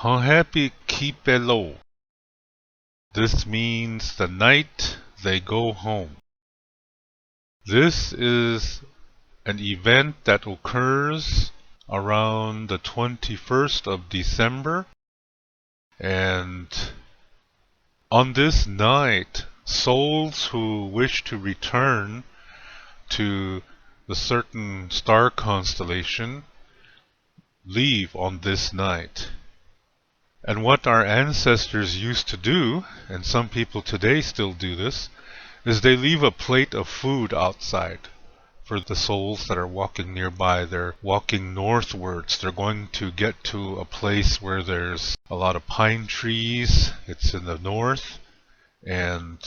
Hanhepi Kipelo. This means the night they go home. This is an event that occurs around the 21st of December, and on this night, souls who wish to return to the certain star constellation leave on this night. And what our ancestors used to do, and some people today still do this, is they leave a plate of food outside for the souls that are walking nearby. They're walking northwards. They're going to get to a place where there's a lot of pine trees. It's in the north. And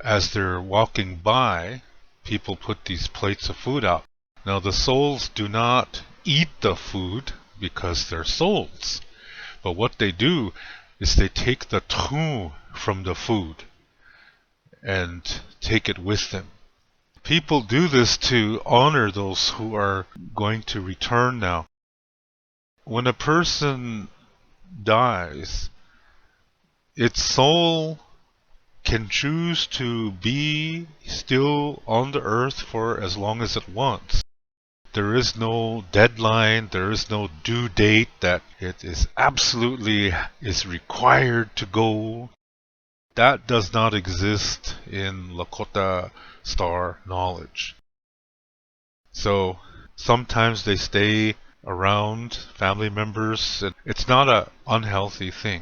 as they're walking by, people put these plates of food out. Now the souls do not eat the food because they're souls. But what they do is they take the tru from the food and take it with them. People do this to honor those who are going to return now. When a person dies, its soul can choose to be still on the earth for as long as it wants. There is no deadline, there is no due date that it is absolutely required to go. That does not exist in Lakota star knowledge. So sometimes they stay around family members, and it's not an unhealthy thing.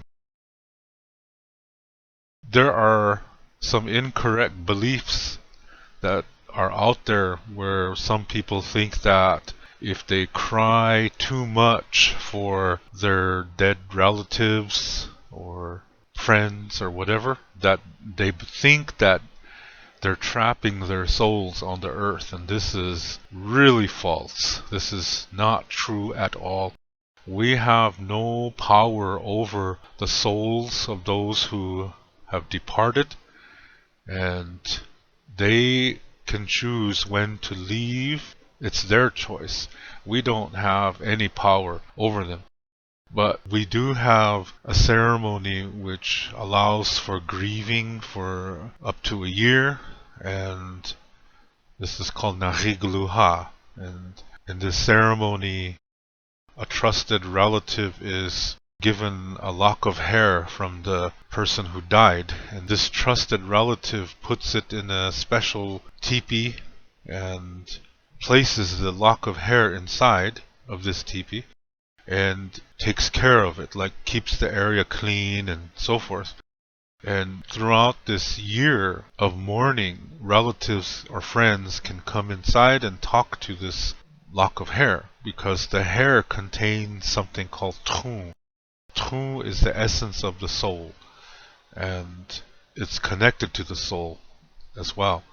There are some incorrect beliefs that are out there where some people think that if they cry too much for their dead relatives or friends or whatever, that they think that they're trapping their souls on the earth, and this is really false. This is not true at all. We have no power over the souls of those who have departed, and they can choose when to leave. It's their choice. We don't have any power over them. But we do have a ceremony which allows for grieving for up to a year, and this is called Narigluha. And in this ceremony, a trusted relative is given a lock of hair from the person who died, and this trusted relative puts it in a special teepee and places the lock of hair inside of this teepee and takes care of it, like keeps the area clean and so forth. And throughout this year of mourning, relatives or friends can come inside and talk to this lock of hair, because the hair contains something called tru. Tru is the essence of the soul, and it's connected to the soul as well.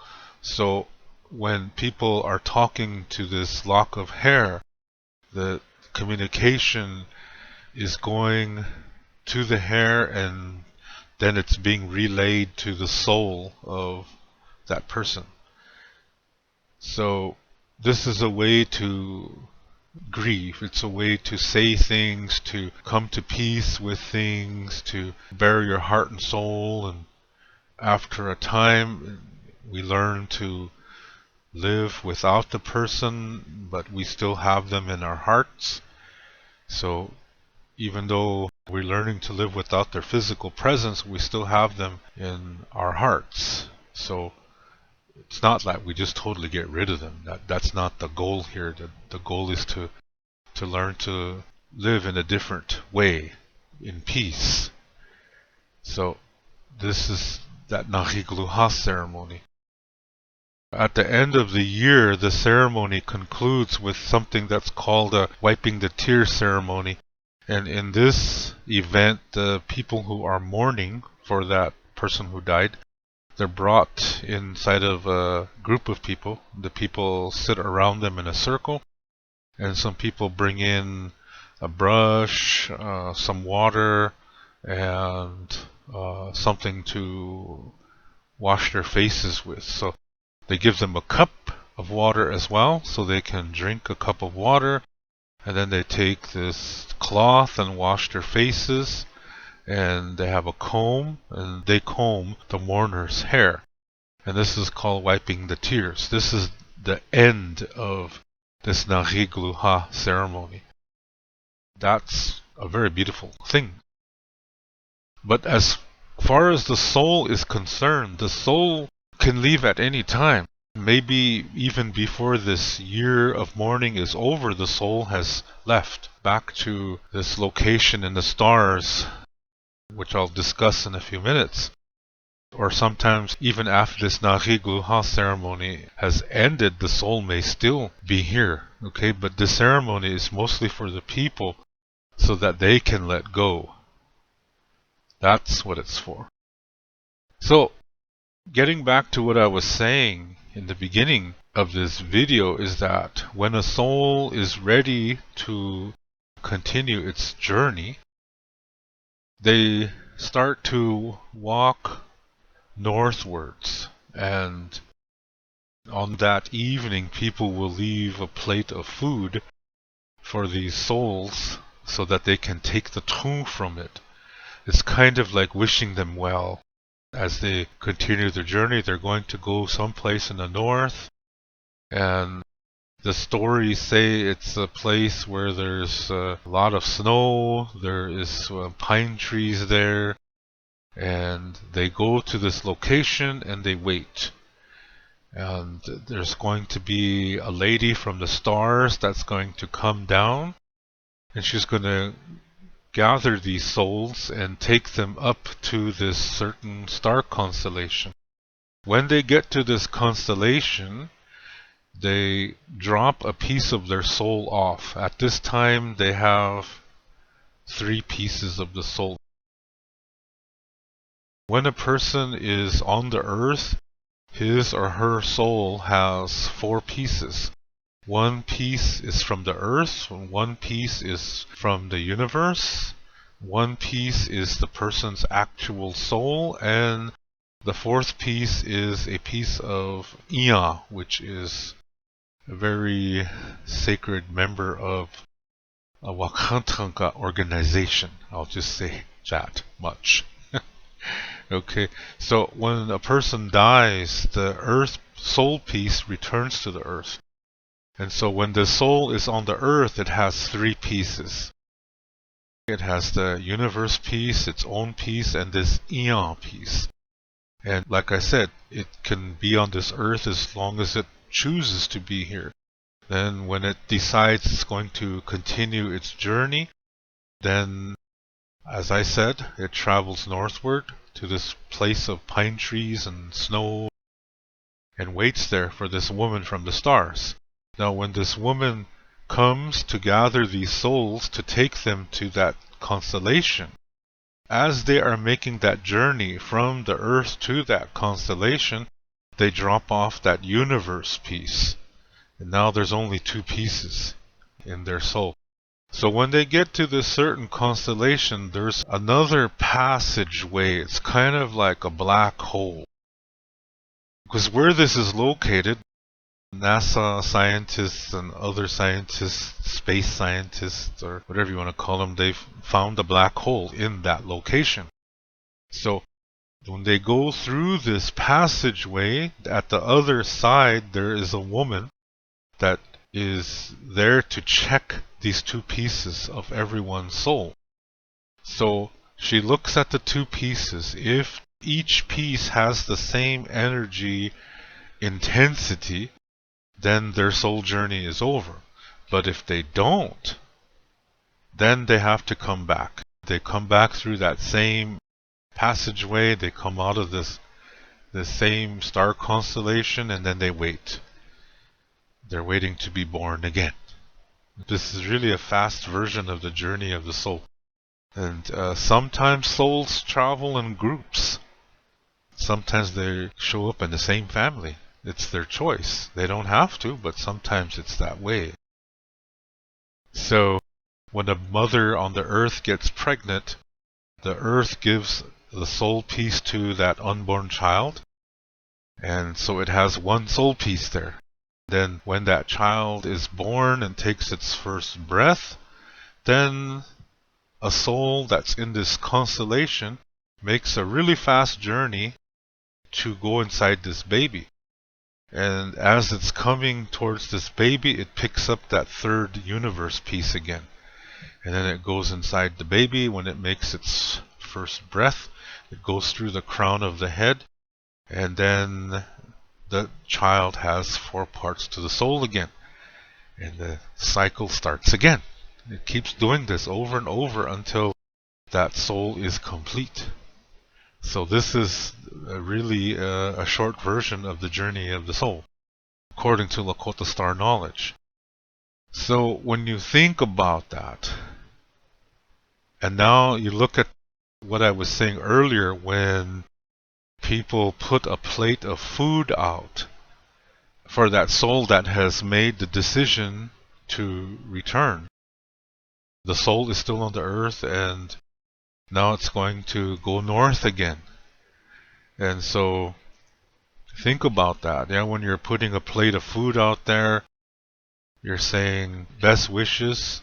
So when people are talking to this lock of hair, the communication is going to the hair, and then it's being relayed to the soul of that person. So this is a way to grieve. It's a way to say things, to come to peace with things, to bare your heart and soul. And after a time, we learn to live without the person, but we still have them in our hearts. So even though we're learning to live without their physical presence, we still have them in our hearts. So it's not like we just totally get rid of them. That's not the goal here. The goal is to learn to live in a different way, in peace. So this is that Narigluha ceremony. At the end of the year, the ceremony concludes with something that's called a wiping the tear ceremony. And in this event, the people who are mourning for that person who died, they're brought inside of a group of people. The people sit around them in a circle, and some people bring in a brush, some water, and something to wash their faces with. So they give them a cup of water as well, so they can drink a cup of water, and then they take this cloth and wash their faces, and they have a comb, and they comb the mourner's hair. And this is called wiping the tears. This is the end of this Narigluha ceremony. That's a very beautiful thing. But as far as the soul is concerned, the soul can leave at any time. Maybe even before this year of mourning is over, the soul has left back to this location in the stars, which I'll discuss in a few minutes. Or sometimes even after this Narigluha ceremony has ended, the soul may still be here. Okay, but the ceremony is mostly for the people so that they can let go. That's what it's for. So, getting back to what I was saying in the beginning of this video is that when a soul is ready to continue its journey, they start to walk northwards, and on that evening people will leave a plate of food for these souls so that they can take the tu from it. It's kind of like wishing them well. As they continue their journey, they're going to go someplace in the north, and the stories say it's a place where there's a lot of snow, there is pine trees there, and they go to this location and they wait. And there's going to be a lady from the stars that's going to come down, and she's going to gather these souls and take them up to this certain star constellation. When they get to this constellation, they drop a piece of their soul off. At this time, they have 3 pieces of the soul. When a person is on the earth, his or her soul has 4 pieces. 1 piece is from the earth, 1 piece is from the universe, 1 piece is the person's actual soul, and the 4th piece is a piece of Iya, which is a very sacred member of a Wakantanga organization. I'll just say that much. Okay, so when a person dies, the earth soul piece returns to the earth. And so when the soul is on the earth, it has 3 pieces. It has the universe piece, its own piece, and this Iya piece. And like I said, it can be on this earth as long as it chooses to be here. Then when it decides it's going to continue its journey, then, as I said, it travels northward to this place of pine trees and snow and waits there for this woman from the stars. Now, when this woman comes to gather these souls to take them to that constellation, as they are making that journey from the earth to that constellation, they drop off that universe piece. And now there's only 2 pieces in their soul. So when they get to this certain constellation, there's another passageway. It's kind of like a black hole. Because where this is located, NASA scientists and other scientists, space scientists, or whatever you want to call them, they've found a black hole in that location. So when they go through this passageway, at the other side there is a woman that is there to check these 2 pieces of everyone's soul. So she looks at the 2 pieces. If each piece has the same energy intensity, then their soul journey is over. But if they don't, then they have to come back. They come back through that same passageway, they come out of this same star constellation, and then they wait. They're waiting to be born again. This is really a fast version of the journey of the soul. And sometimes souls travel in groups. Sometimes they show up in the same family. It's their choice. They don't have to, but sometimes it's that way. So, when a mother on the earth gets pregnant, the earth gives the soul piece to that unborn child. And so it has 1 soul piece there. Then when that child is born and takes its first breath, then a soul that's in this constellation makes a really fast journey to go inside this baby. And as it's coming towards this baby, it picks up that third universe piece again. And then it goes inside the baby. When it makes its first breath, it goes through the crown of the head. And then the child has 4 parts to the soul again. And the cycle starts again. It keeps doing this over and over until that soul is complete. So this is really a short version of the journey of the soul, according to Lakota star knowledge. So when you think about that, and now you look at what I was saying earlier, when people put a plate of food out for that soul that has made the decision to return. The soul is still on the earth, and now it's going to go north again. And so think about that. Yeah, when you're putting a plate of food out there, you're saying best wishes.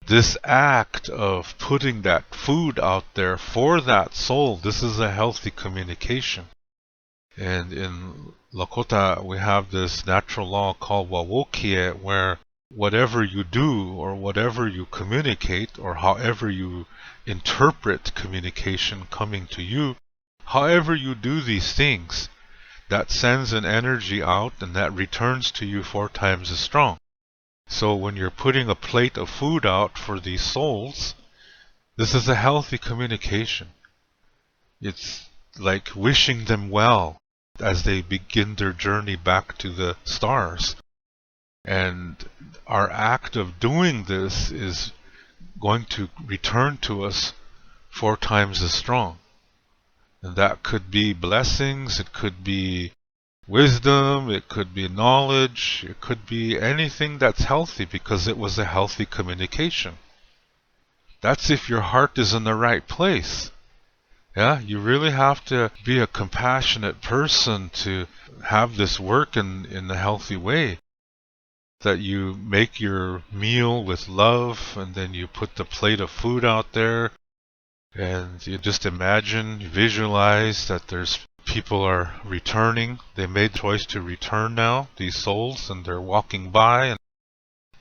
This act of putting that food out there for that soul, this is a healthy communication. And in Lakota, we have this natural law called Wawokie, where whatever you do or whatever you communicate or however you interpret communication coming to you, however you do these things, that sends an energy out and that returns to you 4 times as strong. So when you're putting a plate of food out for these souls, this is a healthy communication. It's like wishing them well as they begin their journey back to the stars. And our act of doing this is going to return to us 4 times as strong. And that could be blessings, it could be wisdom, it could be knowledge, it could be anything that's healthy because it was a healthy communication. That's if your heart is in the right place. Yeah, you really have to be a compassionate person to have this work in a healthy way. That you make your meal with love, and then you put the plate of food out there, and you just imagine, you visualize that there's people are returning. They made the choice to return now, these souls, and they're walking by, and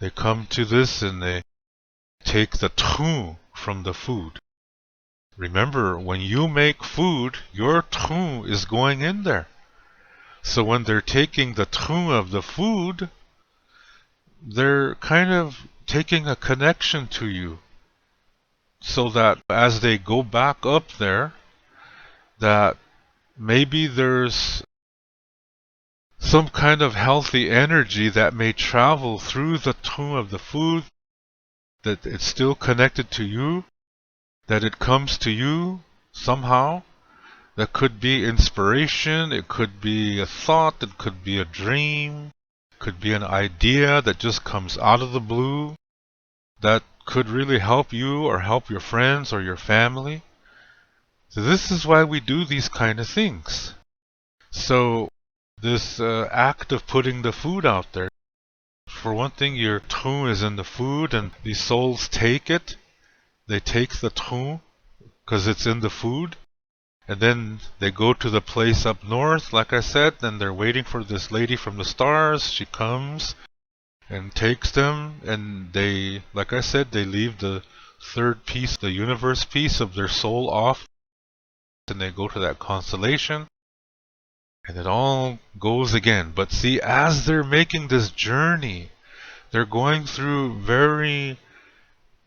they come to this, and they take the tu from the food. Remember, when you make food, your tu is going in there. So when they're taking the tu of the food, they're kind of taking a connection to you. So that as they go back up there, that maybe there's some kind of healthy energy that may travel through the tu of the food, that it's still connected to you, that it comes to you somehow. That could be inspiration, it could be a thought, it could be a dream, it could be an idea that just comes out of the blue that could really help you or help your friends or your family. So this is why we do these kind of things. So this act of putting the food out there, for one thing, your tu is in the food, and these souls take it. They take the tu because it's in the food, and then they go to the place up north, like I said, and they're waiting for this lady from the stars. She comes and takes them, and they, like I said, they leave the third piece, the universe piece of their soul off, and they go to that constellation, and it all goes again. But see, as they're making this journey, they're going through very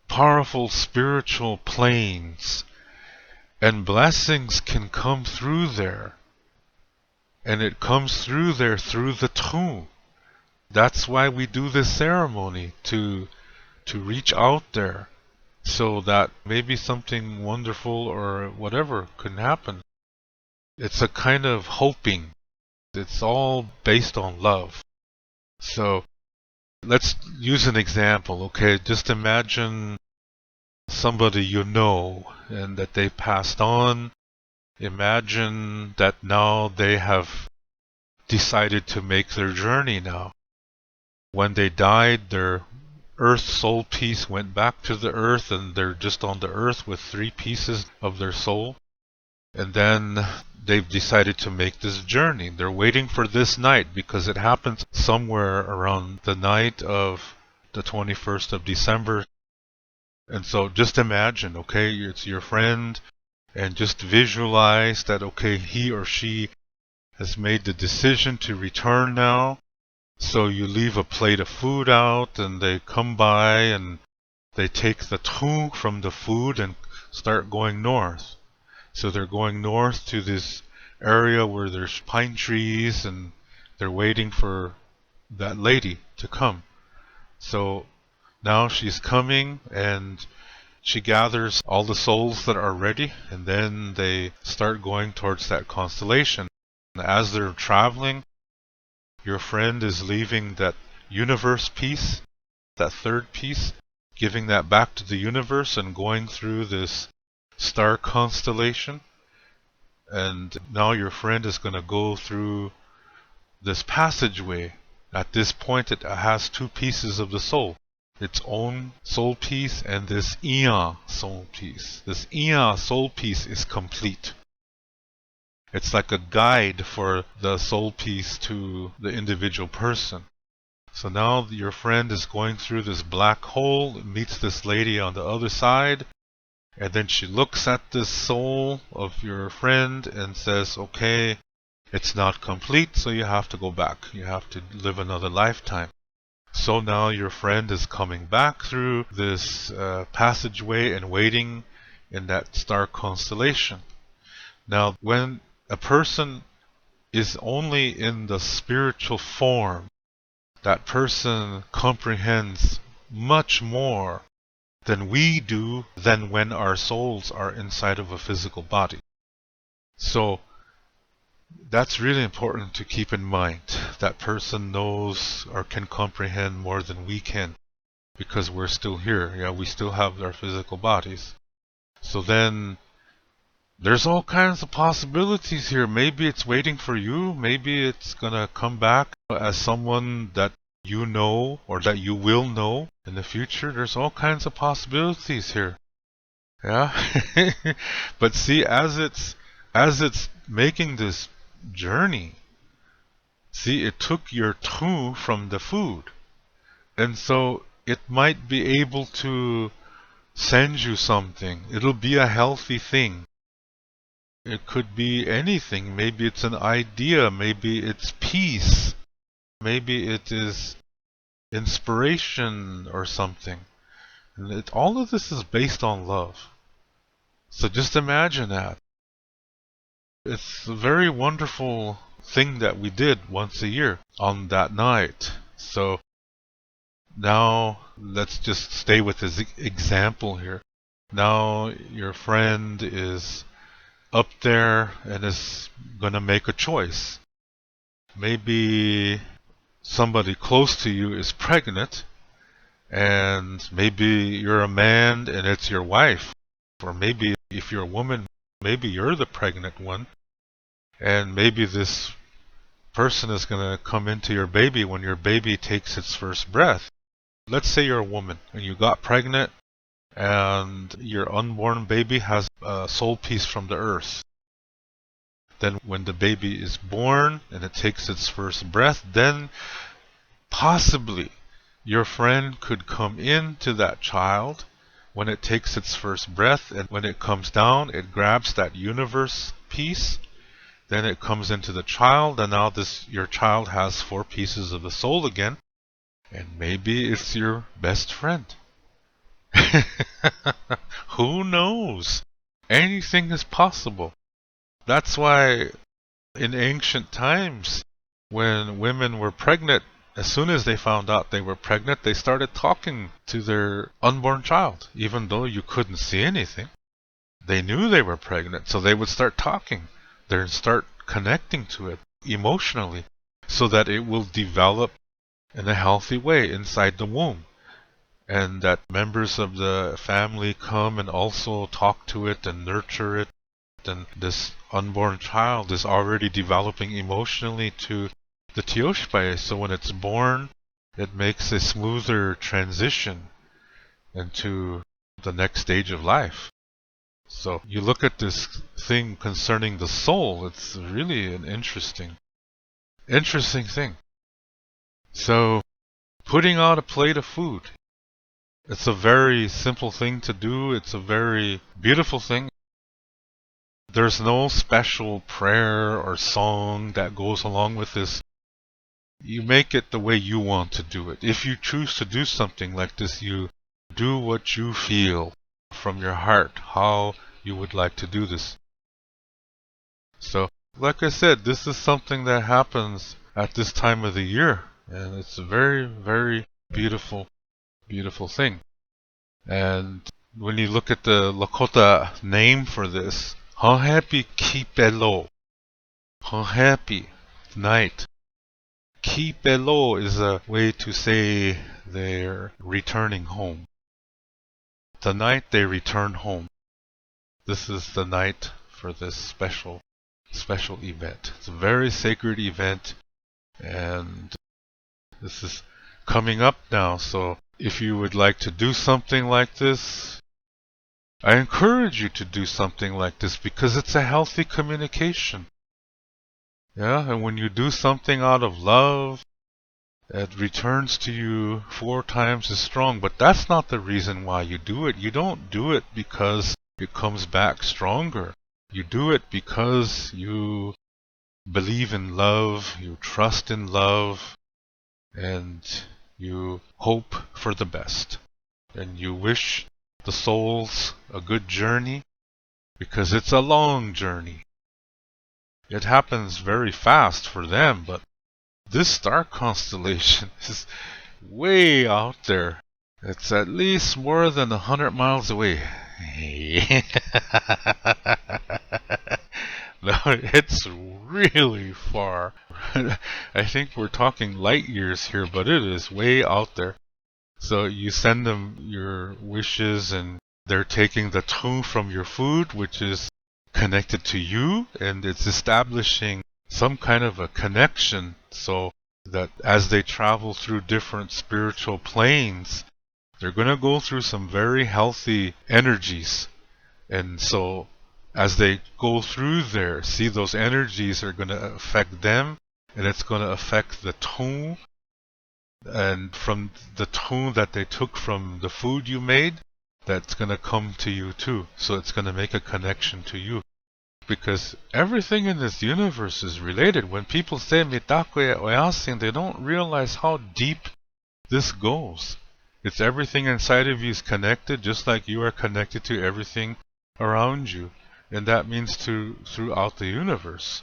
powerful spiritual planes, and blessings can come through there. And it comes through there through the tu. That's why we do this ceremony, to reach out there, so that maybe something wonderful or whatever can happen. It's a kind of hoping. It's all based on love. So let's use an example, okay? Just imagine somebody you know and that they passed on. Imagine that now they have decided to make their journey now. When they died, their earth soul piece went back to the earth, and they're just on the earth with 3 pieces of their soul. And then they've decided to make this journey. They're waiting for this night because it happens somewhere around the night of the 21st of December. And so just imagine, okay, it's your friend, and just visualize that, okay, he or she has made the decision to return now. So you leave a plate of food out, and they come by and they take the tu from the food and start going north. So they're going north to this area where there's pine trees, and they're waiting for that lady to come. So now she's coming, and she gathers all the souls that are ready, and then they start going towards that constellation. As they're traveling, your friend is leaving that universe piece, that 3rd piece, giving that back to the universe and going through this star constellation. And now your friend is going to go through this passageway. At this point, it has 2 pieces of the soul. Its own soul piece and this Ia soul piece. This Ia soul piece is complete. It's like a guide for the soul piece to the individual person. So now your friend is going through this black hole, meets this lady on the other side, and then she looks at this soul of your friend and says, okay, it's not complete, so you have to go back. You have to live another lifetime. So now your friend is coming back through this passageway and waiting in that star constellation. Now, when a person is only in the spiritual form, that person comprehends much more than we do than when our souls are inside of a physical body. So that's really important to keep in mind. That person knows or can comprehend more than we can because we're still here. Yeah, we still have our physical bodies. So then there's all kinds of possibilities here. Maybe it's waiting for you. Maybe it's going to come back as someone that you know or that you will know in the future. There's all kinds of possibilities here. Yeah. But see, as it's making this journey, see, it took your tu from the food. And so it might be able to send you something. It'll be a healthy thing. It could be anything. Maybe it's an idea. Maybe it's peace. Maybe it is inspiration or something. And all of this is based on love. So just imagine that. It's a very wonderful thing that we did once a year on that night. So now let's just stay with this example here. Now your friend is up there and is going to make a choice. Maybe somebody close to you is pregnant, and maybe you're a man and it's your wife. Or maybe if you're a woman, maybe you're the pregnant one. And maybe this person is going to come into your baby when your baby takes its first breath. Let's say you're a woman and you got pregnant and your unborn baby has a soul piece from the earth. Then when the baby is born and it takes its first breath, then possibly your friend could come into that child when it takes its first breath, and when it comes down, it grabs that universe piece. Then it comes into the child, and now your child has 4 pieces of the soul again, and maybe it's your best friend. Who knows? Anything is possible. That's why in ancient times, when women were pregnant, as soon as they found out they were pregnant, they started talking to their unborn child, even though you couldn't see anything. They knew they were pregnant, so they would start talking. They'd start connecting to it emotionally so that it will develop in a healthy way inside the womb. And that members of the family come and also talk to it and nurture it. And this unborn child is already developing emotionally to the Tioshpai. So when it's born, it makes a smoother transition into the next stage of life. So you look at this thing concerning the soul, it's really an interesting thing. So putting out a plate of food, it's a very simple thing to do. It's a very beautiful thing. There's no special prayer or song that goes along with this. You make it the way you want to do it. If you choose to do something like this, you do what you feel from your heart, how you would like to do this. So, like I said, this is something that happens at this time of the year, and it's a very, very beautiful, beautiful thing. And when you look at the Lakota name for this, Hanhepi Kipelo, Hanhepi, night. Kipelo is a way to say they're returning home. The night they return home. This is the night for this special event. It's a very sacred event, and this is coming up now. So if you would like to do something like this, I encourage you to do something like this because it's a healthy communication. Yeah, and when you do something out of love, it returns to you 4 times as strong. But that's not the reason why you do it. You don't do it because it comes back stronger. You do it because you believe in love, you trust in love, and you hope for the best. And you wish the souls a good journey because it's a long journey. It happens very fast for them, but this star constellation is way out there. It's at least more than 100 miles away. No, it's really far. I think we're talking light years here, but it is way out there. So you send them your wishes, and they're taking the tone from your food, which is connected to you, and it's establishing some kind of a connection so that as they travel through different spiritual planes, they're going to go through some very healthy energies. And so as they go through there, see, those energies are going to affect them, and it's going to affect the tone. And from the tone that they took from the food you made, that's going to come to you too. So it's going to make a connection to you. Because everything in this universe is related. When people say Mitakuye Oyasin, they don't realize how deep this goes. It's everything inside of you is connected, just like you are connected to everything around you. And that means throughout the universe.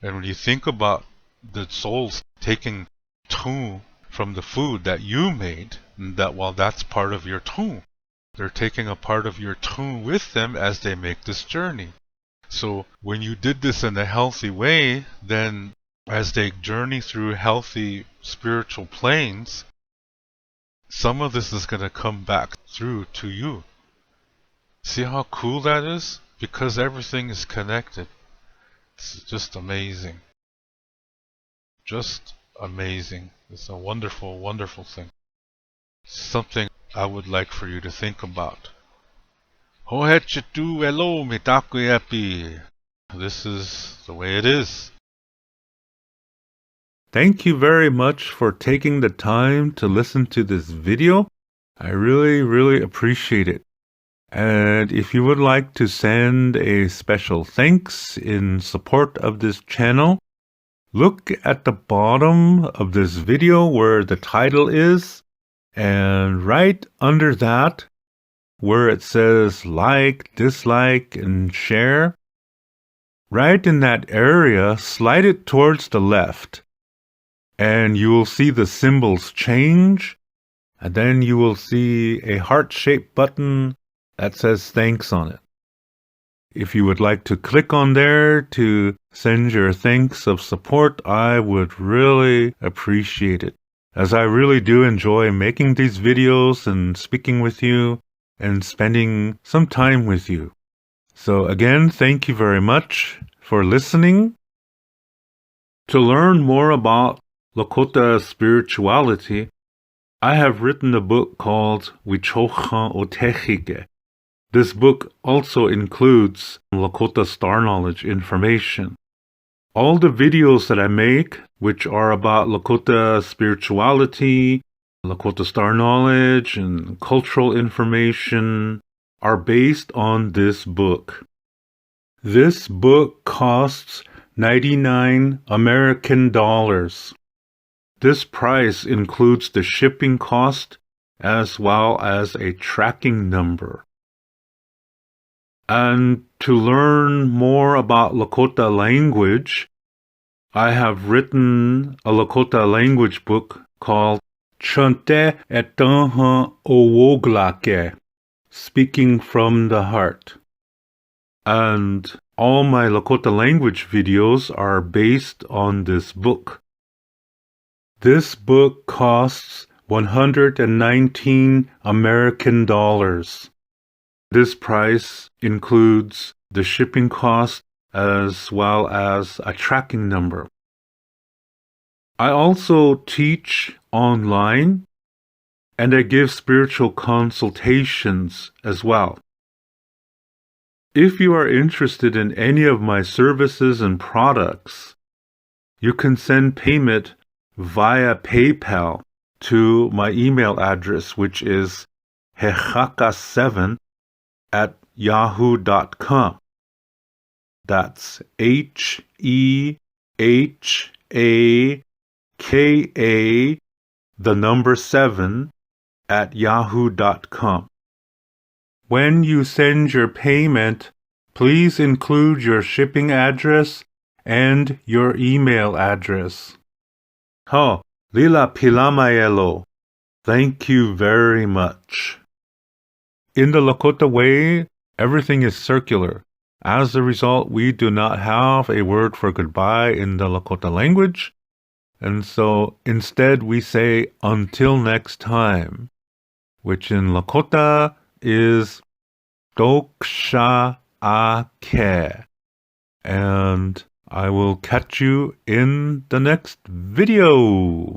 And when you think about the souls taking tone from the food that you made, that's part of your tone. They're taking a part of your tone with them as they make this journey. So when you did this in a healthy way, then as they journey through healthy spiritual planes, some of this is going to come back through to you. See how cool that is? Because everything is connected. It's just amazing. Just amazing. It's a wonderful, wonderful thing. Something I would like for you to think about. Hohechitu elo mitakuyepi. This is the way it is. Thank you very much for taking the time to listen to this video. I really, really appreciate it. And if you would like to send a special thanks in support of this channel, look at the bottom of this video where the title is, and right under that, where it says like, dislike, and share, right in that area, slide it towards the left, and you will see the symbols change, and then you will see a heart-shaped button that says thanks on it. If you would like to click on there to send your thanks of support, I would really appreciate it, as I really do enjoy making these videos and speaking with you and spending some time with you. So again, thank you very much for listening. To learn more about Lakota spirituality, I have written a book called Wichocha Otechike. This book also includes Lakota star knowledge information. All the videos that I make, which are about Lakota spirituality, Lakota star knowledge, and cultural information, are based on this book. This book costs 99 American dollars. This price includes the shipping cost as well as a tracking number. And to learn more about Lakota language, I have written a Lakota language book called Chante Etanha Owoglake, Speaking from the Heart. And all my Lakota language videos are based on this book. This book costs 119 American dollars. This price includes the shipping cost as well as a tracking number. I also teach online and I give spiritual consultations as well. If you are interested in any of my services and products, you can send payment via PayPal to my email address, which is hehaka7@yahoo.com. That's HEHAKA, the number 7@yahoo.com. When you send your payment, please include your shipping address and your email address. Ho, Lila Pilamayelo. Thank you very much. In the Lakota way, everything is circular. As a result, we do not have a word for goodbye in the Lakota language. And so instead we say until next time, which in Lakota is Doksha Ake. And I will catch you in the next video.